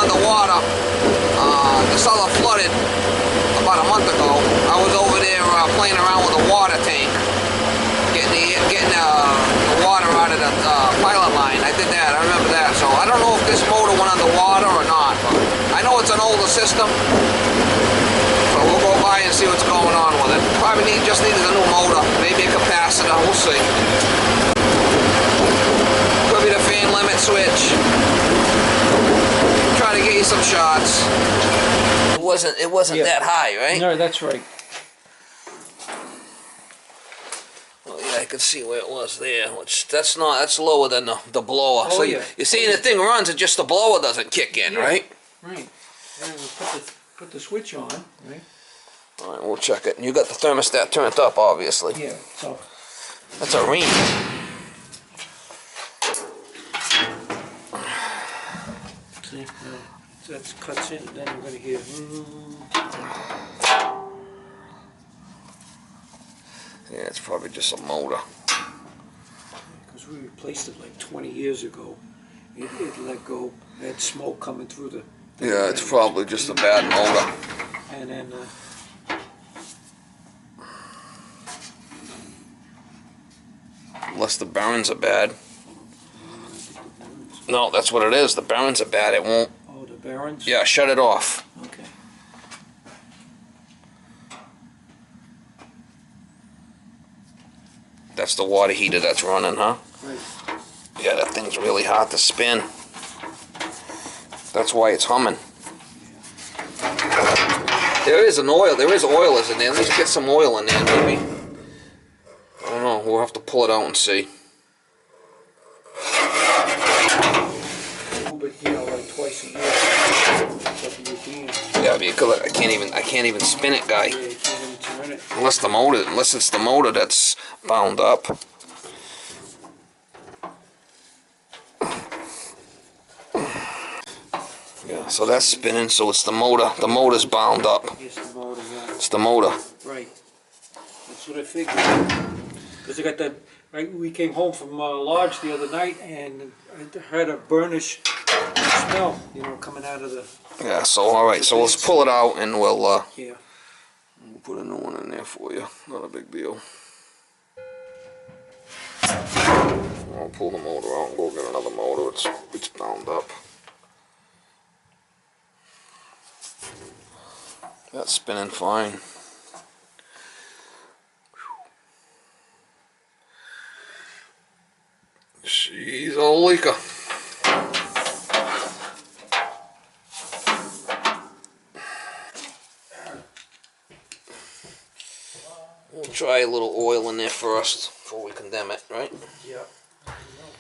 underwater. The cellar flooded about a month ago. I was over there playing around with a water tank, getting the water out of the pilot line. I did that. I remember that. So I don't know if this motor went underwater or not, but I know it's an older system. So we'll go by and see what's going on with it. Probably just needed a new motor, maybe a capacitor. We'll see. Could be the fan limit switch. Try to get you some shots. It wasn't that high, right? No, that's right. Well, yeah, I could see where it was there. Which that's lower than the blower. Oh, So yeah. you're seeing the thing runs, and just the blower doesn't kick in, right? Right. And we'll put the switch on, right? All right, we'll check it. And you got the thermostat turned up, obviously. Yeah. So That's a ring. see, that cuts in. Then we're gonna hear. Yeah, it's probably just a motor. Because we replaced it like 20 years ago. It let go. It had smoke coming through the Yeah, it's probably just a bad motor. And then Unless the bearings are bad. No, that's what it is. The bearings are bad. It won't. oh, the bearings. Yeah, shut it off. Okay. That's the water heater that's running, huh? Right. Yeah, that thing's really hard to spin. That's why it's humming. There is oil in there. Let's get some oil in there, maybe. I don't know. We'll have to pull it out and see. But like twice a year. Yeah, because I can't even spin it, guy. Yeah, you can't even turn it. Unless it's the motor that's bound up. Yeah, so that's spinning, so it's the motor. The motor's bound up. Yes, the motor, yeah. It's the motor. Right. That's what I figured. Because I got that. Right, we came home from Lodge the other night, and I heard a burnish smell, coming out of the. Yeah. So all right. So let's pull it out, and we'll Yeah. we'll put a new one in there for you. Not a big deal. I'll pull the motor out and go get another motor. It's bound up. That's spinning fine. She's a leaker. We'll try a little oil in there first before we condemn it, right? Yeah.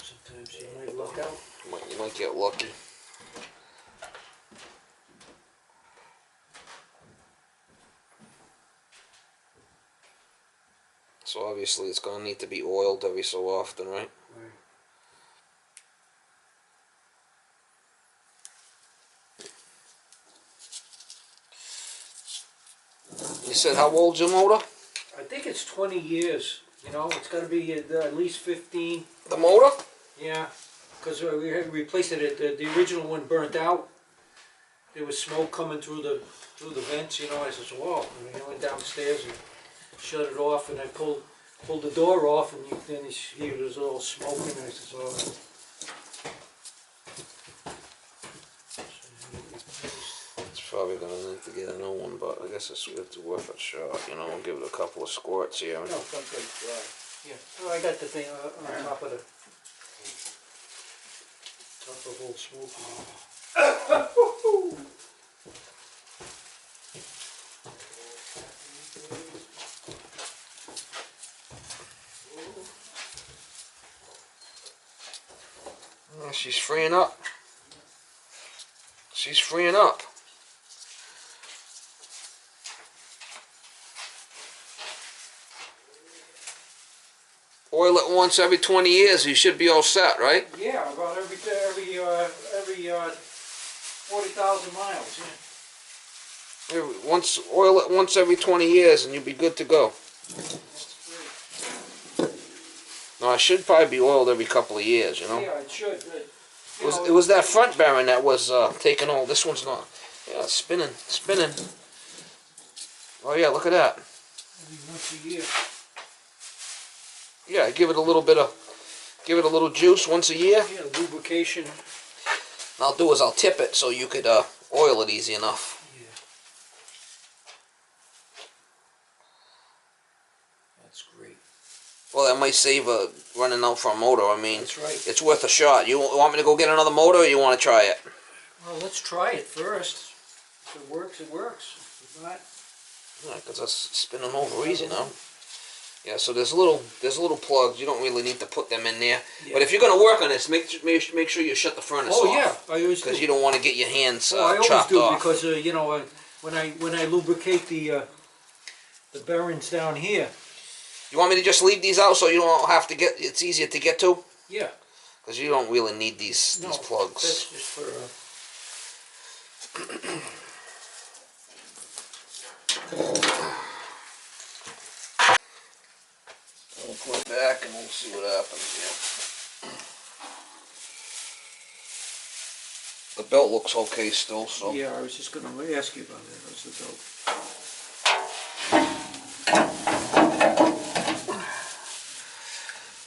Sometimes you might luck out. You might get lucky. So obviously it's going to need to be oiled every so often, right? Right. You said how old's your motor? I think it's 20 years. It's got to be at least 15. The motor? Yeah, because we had replaced it. The original one burnt out. There was smoke coming through the vents. I said, "Whoa!" I went downstairs and shut it off, and I pulled the door off, and then you hear there's a little smoke, and I said, "Oh." It's probably going to need to get a new one, but I guess it's worth a shot. We'll give it a couple of squirts here. No, it's not good. Yeah. Oh, I got the thing on top of old smoke. She's freeing up. She's freeing up. Oil it once every 20 years, you should be all set, right? Yeah, about every 40,000 miles. Yeah. Oil it once every 20 years, and you'll be good to go. No, I should probably be oiled every couple of years, Yeah, it should. It was that front bearing that was taking all. This one's not. Yeah, it's spinning. Oh yeah, look at that. Once a year. Yeah, give it a little juice once a year. Yeah, lubrication. What I'll do is I'll tip it so you could oil it easy enough. Yeah. That's great. Well, that might save running out for a motor. I mean, That's right. It's worth a shot. You want me to go get another motor, or you want to try it? Well, let's try it first. If it works, it works. If not, Yeah, because that's spinning over easy now. Yeah, so there's little plugs. You don't really need to put them in there. Yeah. But if you're going to work on this, make sure you shut the furnace off. Oh yeah, I always do. Because you don't want to get your hands I always chopped do off. because you know when I lubricate the bearings down here. You want me to just leave these out so you don't have to get? It's easier to get to. Yeah. Because you don't really need these plugs. That's just for. We'll put it back and we'll see what happens here. The belt looks okay still, so. Yeah, I was just going to ask you about that. How's the belt?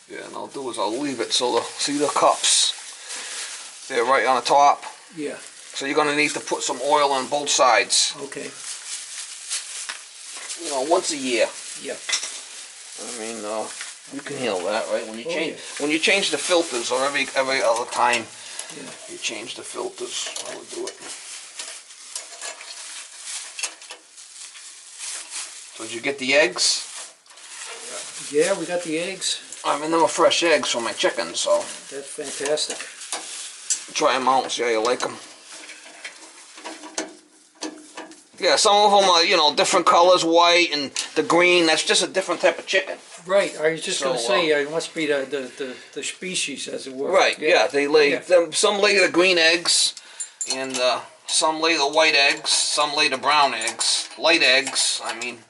Yeah, and I'll do is I'll leave it so see the cups. They're right on the top. Yeah. So you're gonna need to put some oil on both sides. Okay. You know, once a year. Yeah. I mean, you can handle that, right? When you change Yeah. the filters, or every other time, Yeah. you change the filters. I would do it. So did you get the eggs? Yeah, we got the eggs. I mean, them are fresh eggs from my chickens, so That's fantastic. try them out and see how you like them. Yeah, some of them are, you know, different colors, white and the green. That's just a different type of chicken. Right, I was just going to So, say, it must be the species, as it were. Right, yeah, they lay, Yeah. some lay the green eggs, and some lay the white eggs, some lay the brown eggs. Light eggs, I mean,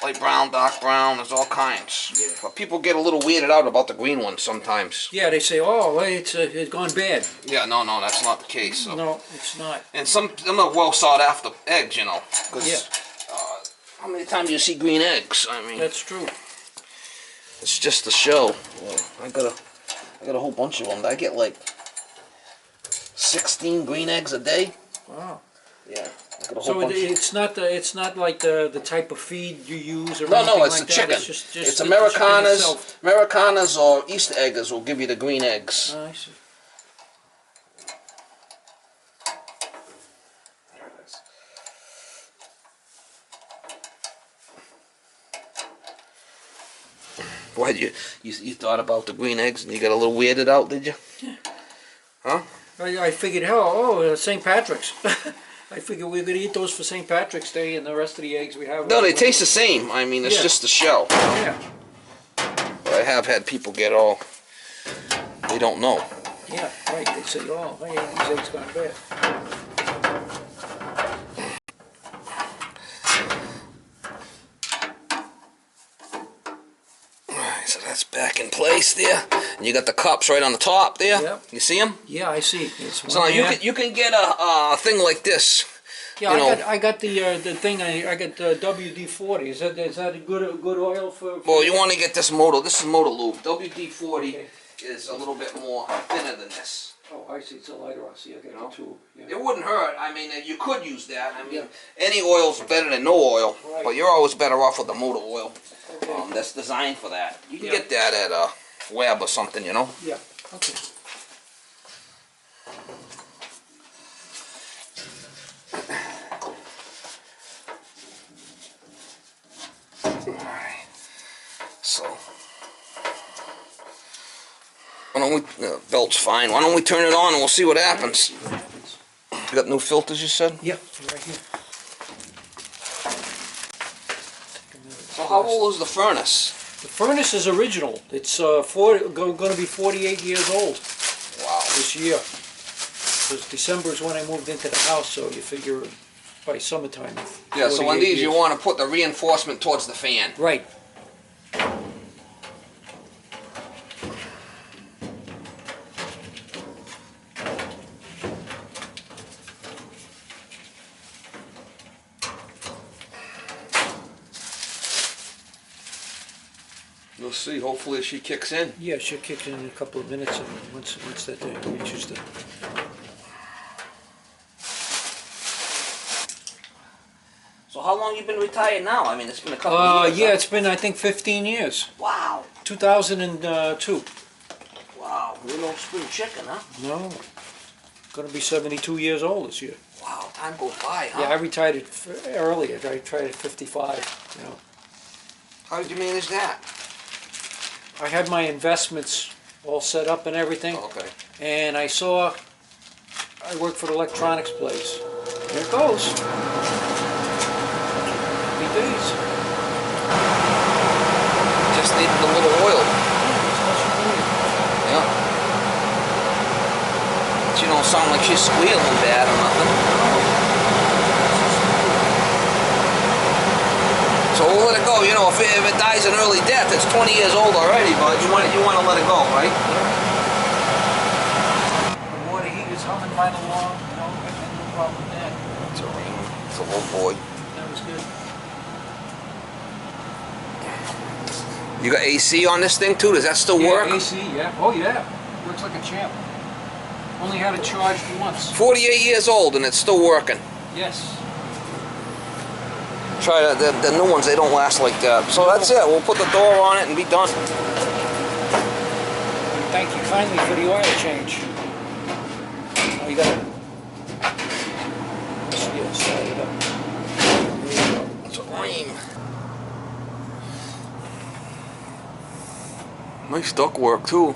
light brown, dark brown, there's all kinds. Yeah. But people get a little weirded out about the green ones sometimes. Yeah, they say, oh, well, it's gone bad. Yeah, no, that's not the case. So. No, it's not. And some are well sought after eggs, you know. 'Cause, Yeah. how many times do you see green eggs? I mean, That's true. it's just a show. Well, I got a whole bunch of them. I get like 16 green eggs a day. Wow. Yeah. I got a whole So bunch. it's not like the type of feed you use or No, anything it's like the that. chicken. It's just It's the Americanas. chicken itself. Americanas or Easter eggers will give you the green eggs. Oh, I see. There it is. Why you thought about the green eggs and you got a little weirded out, did you? Yeah. Huh? I figured, hell, St. Patrick's. I figured we were going to eat those for St. Patrick's Day, and the rest of the eggs we have. No, they taste the same. I mean, it's Yeah. just the shell. Yeah. But I have had people get all. They don't know. Yeah, right. They say, oh, hey, these eggs gone bad. Alright, so that's back in place there. And you got the cups right on the top there. Yep. You see them? Yeah, I see. It's So now you can get a thing like this. Yeah, you know. I got the thing. I got WD-40. Is that a good oil for? Well, you want to get this motor. This is motor lube. WD-40 Okay. is a little bit more thinner than this. Oh, I see. It's a lighter. I see. I got the tube. Yeah. It wouldn't hurt. I mean, you could use that. I mean, Yeah. any oil's better than no oil. Right. But you're always better off with the motor oil. Okay. That's designed for that. You can Yeah. get that at Web or something, you know. Yeah. Okay. Alright. So, why don't we? Belt's fine. Why don't we turn it on and we'll see what happens? See what happens. You got new filters, you said? Yeah, right here. So how old is the furnace? The furnace is original. It's going to be 48 years old Wow. this year. Because December is when I moved into the house, so you figure by summertime. Yeah. So on 48 these, you years. want to put the reinforcement towards the fan. Right. We'll see. Hopefully she kicks in. Yeah, she'll kick in a couple of minutes, and once that reaches the. So how long you been retired now? I mean, it's been a couple of years. Yeah, huh? it's been, I think, 15 years. Wow. 2002. Wow. You're no spring chicken, huh? No. Gonna be 72 years old this year. Wow. Time goes by, huh? Yeah, I retired earlier. I retired at 55. You know. How did you manage that? I had my investments all set up and everything, Okay. and I worked for the electronics place. There it goes. Happy days. Just needed a little oil. Yeah. She don't sound like she's squealing bad or nothing. So we'll let it go. You know, if it dies an early death, it's 20 years old already, but you want to let it go, right? The water heater's humming right along. No problem with that. It's a little boy. That was good. You got AC on this thing too? Does that still work? AC, yeah. Oh yeah. Works like a champ. Only had it charged once. 48 years old and it's still working. Yes. Try the new ones, they don't last like that. So that's it. We'll put the door on it and be done. Thank you kindly for the oil change. Oh, you got it. Slide it up. There you go. It's a ream. Nice duct work too.